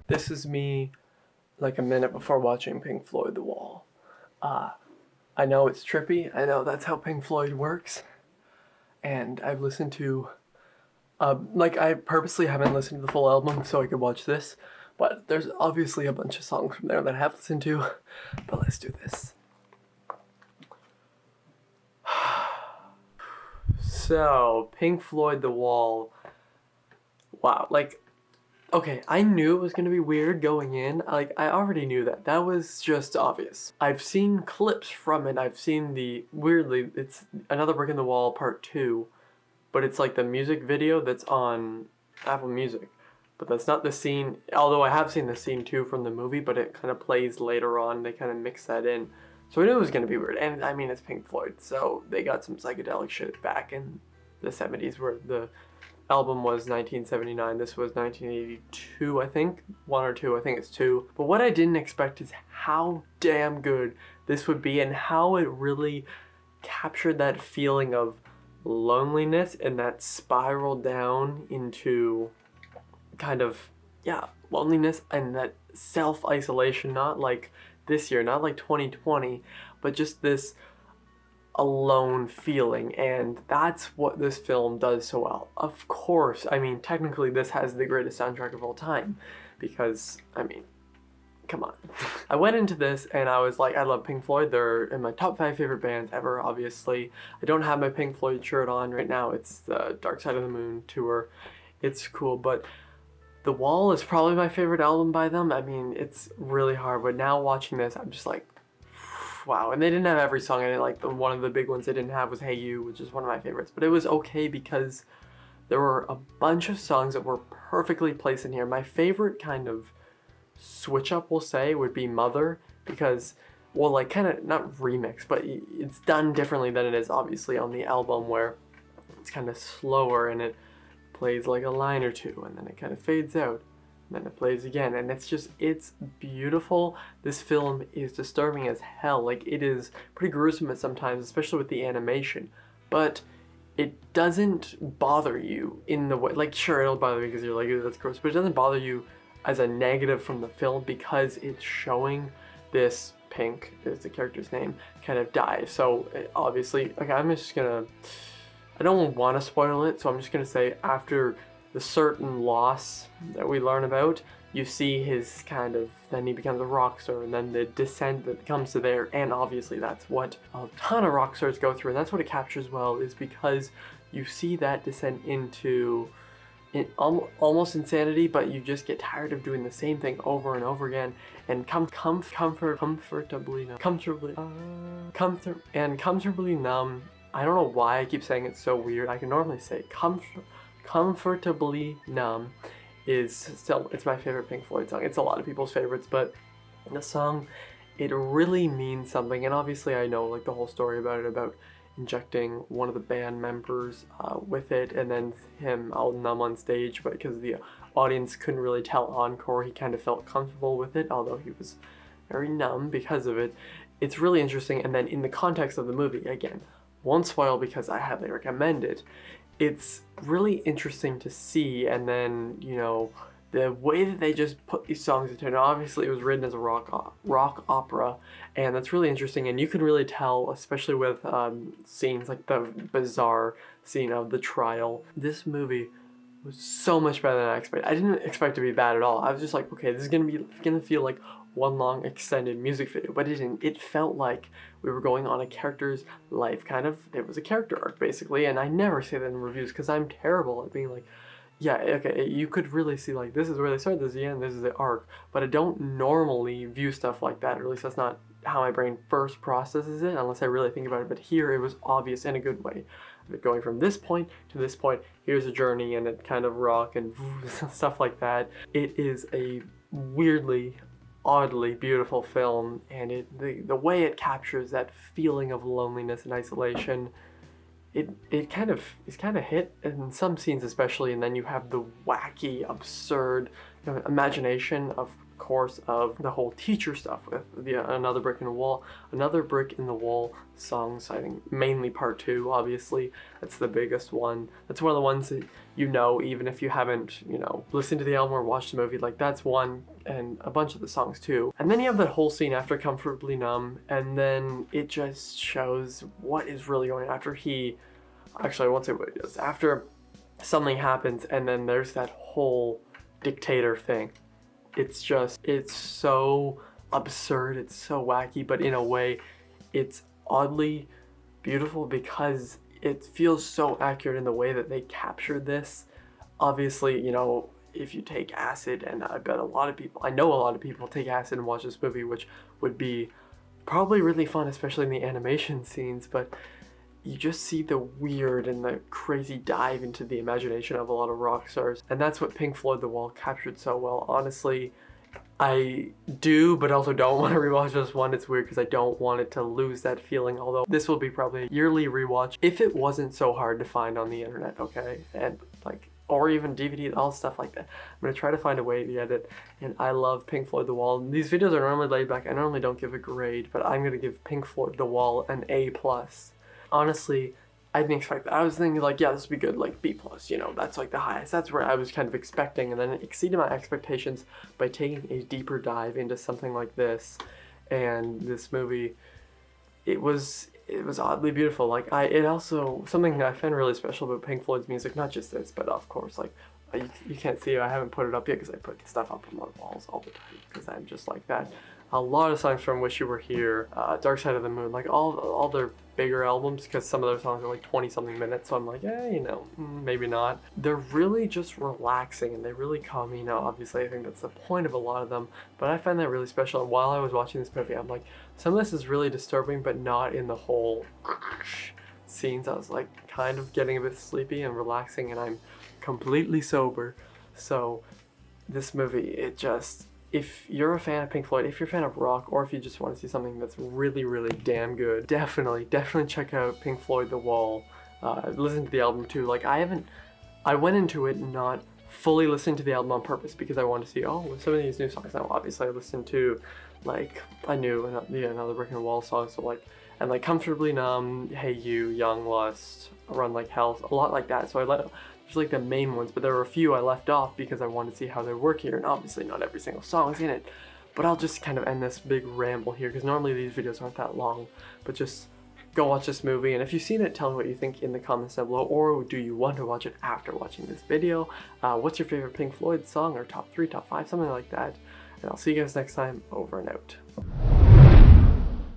This is me like a minute before watching Pink Floyd The Wall. I know it's trippy, I know that's how Pink Floyd works, and I've listened to, I purposely haven't listened to the full album so I could watch this, but there's obviously a bunch of songs from there that I have listened to, but let's do this. So, Pink Floyd The Wall, wow, okay, I knew it was going to be weird going in. I already knew that. That was just obvious. I've seen clips from it. I've seen weirdly, it's Another Brick in the Wall Part 2, but it's like the music video that's on Apple Music. But that's not the scene, although I have seen the scene too from the movie, but it kind of plays later on. They kind of mix that in. So I knew it was going to be weird. And I mean, it's Pink Floyd, so they got some psychedelic shit back in the 70s where the album was 1979, this was 1982, I think. 1 or 2, I think it's 2. But what I didn't expect is how damn good this would be and how it really captured that feeling of loneliness and that spiral down into kind of, loneliness and that self-isolation, not like this year, not like 2020, but just this alone feeling, and that's what this film does so well. Of course, I mean, technically this has the greatest soundtrack of all time, because, I mean, come on. I went into this and I was like, I love Pink Floyd, they're in my top 5 favorite bands ever, obviously. I don't have my Pink Floyd shirt on right now, it's the Dark Side of the Moon tour. It's cool, but The Wall is probably my favorite album by them. I mean, it's really hard, but now watching this, I'm just like, wow. And they didn't have every song in it. Like one of the big ones they didn't have was Hey You, which is one of my favorites. But it was okay because there were a bunch of songs that were perfectly placed in here. My favorite kind of switch up, we'll say, would be Mother, because, well, like kind of not remix, but it's done differently than it is obviously on the album, where it's kind of slower and it plays like a line or two and then it kind of fades out. And then it plays again, and it's beautiful. This film is disturbing as hell. Like, it is pretty gruesome at sometimes, especially with the animation, but it doesn't bother you in the way, like, sure, it'll bother you because you're like, that's gross, but it doesn't bother you as a negative from the film because it's showing this Pink, is the character's name, kind of die. So obviously, like, I don't want to spoil it, so I'm just gonna say after the certain loss that we learn about, you see his then he becomes a rock star, and then the descent that comes to there, and obviously that's what a ton of rock stars go through, and that's what it captures well, is because you see that descent into almost insanity, but you just get tired of doing the same thing over and over again, and comfortably numb. I don't know why I keep saying it's so weird. I can normally say Comfortably Numb it's my favorite Pink Floyd song. It's a lot of people's favorites, but the song, it really means something. And obviously I know like the whole story about it, about injecting one of the band members with it, and then him all numb on stage, but because the audience couldn't really tell encore, he kind of felt comfortable with it, although he was very numb because of it. It's really interesting, and then in the context of the movie, again, won't spoil because I highly recommend it. It's really interesting to see, and then, you know, the way that they just put these songs into it. Obviously it was written as a rock opera, and that's really interesting, and you can really tell, especially with scenes like the bizarre scene of the trial. This movie was so much better than I expected. I didn't expect it to be bad at all. I was just like, okay, this is gonna feel like one long extended music video, but it didn't. It felt like we were going on a character's life, kind of. It was a character arc, basically, and I never say that in reviews because I'm terrible at being like, yeah, okay, you could really see, like, this is where they start, this is the end, this is the arc, but I don't normally view stuff like that, or at least that's not how my brain first processes it, unless I really think about it, but here it was obvious in a good way. But going from this point to this point, here's a journey, and it kind of rock and stuff like that. It is a weirdly, oddly beautiful film, and the way it captures that feeling of loneliness and isolation, it kind of hit in some scenes especially, and then you have the wacky, absurd imagination of course of the whole teacher stuff with the Another Brick in the Wall. Another Brick in the Wall songs, I think mainly part 2, obviously. That's the biggest one. That's one of the ones that you know, even if you haven't, you know, listened to the album or watched the movie, like that's one, and a bunch of the songs too. And then you have that whole scene after Comfortably Numb, and then it just shows what is really going on after he, actually I won't say what it is, after something happens and then there's that whole dictator thing. It's just, it's so absurd, it's so wacky, but in a way it's oddly beautiful because it feels so accurate in the way that they captured this. Obviously, you know, if you take acid, and I bet a lot of people, I know a lot of people take acid and watch this movie, which would be probably really fun, especially in the animation scenes, but you just see the weird and the crazy dive into the imagination of a lot of rock stars. And that's what Pink Floyd The Wall captured so well. Honestly, I do, but also don't want to rewatch this one. It's weird because I don't want it to lose that feeling, although this will be probably a yearly rewatch if it wasn't so hard to find on the internet, okay? And like, or even DVD, all stuff like that. I'm gonna try to find a way to get it, and I love Pink Floyd The Wall. These videos are normally laid back. I normally don't give a grade, but I'm gonna give Pink Floyd The Wall an A+. Honestly, I didn't expect that. I was thinking like, yeah, this would be good, like B+, you know, that's like the highest. That's where I was kind of expecting, and then it exceeded my expectations by taking a deeper dive into something like this. And this movie, it was oddly beautiful. Like, it also, something I find really special about Pink Floyd's music, not just this, but of course, like, you can't see it, I haven't put it up yet because I put stuff up on my walls all the time because I'm just like that. A lot of songs from Wish You Were Here, Dark Side of the Moon, like all their bigger albums, because some of their songs are like 20-something minutes, so I'm like, yeah, you know, maybe not. They're really just relaxing and they really calm me. Now, obviously, I think that's the point of a lot of them, but I find that really special. And while I was watching this movie, I'm like, some of this is really disturbing, but not in the whole scenes. I was like kind of getting a bit sleepy and relaxing, and I'm completely sober. So this movie, it just, if you're a fan of Pink Floyd, if you're a fan of rock, or if you just want to see something that's really, really damn good, definitely check out Pink Floyd The Wall. Listen to the album too. Like, I went into it not fully listening to the album on purpose because I wanted to see, oh, some of these new songs. Now, obviously, I listened to, like, I knew Another Brick in the Wall songs, so like, and like Comfortably Numb, Hey You, Young Lust, Run Like Hell, a lot like that. So there's like the main ones, but there were a few I left off because I wanted to see how they work here, and obviously not every single song is in it. But I'll just kind of end this big ramble here because normally these videos aren't that long, but just go watch this movie, and if you've seen it, tell me what you think in the comments down below, or do you want to watch it after watching this video? What's your favorite Pink Floyd song, or top 3, top 5, something like that, and I'll see you guys next time. Over and out.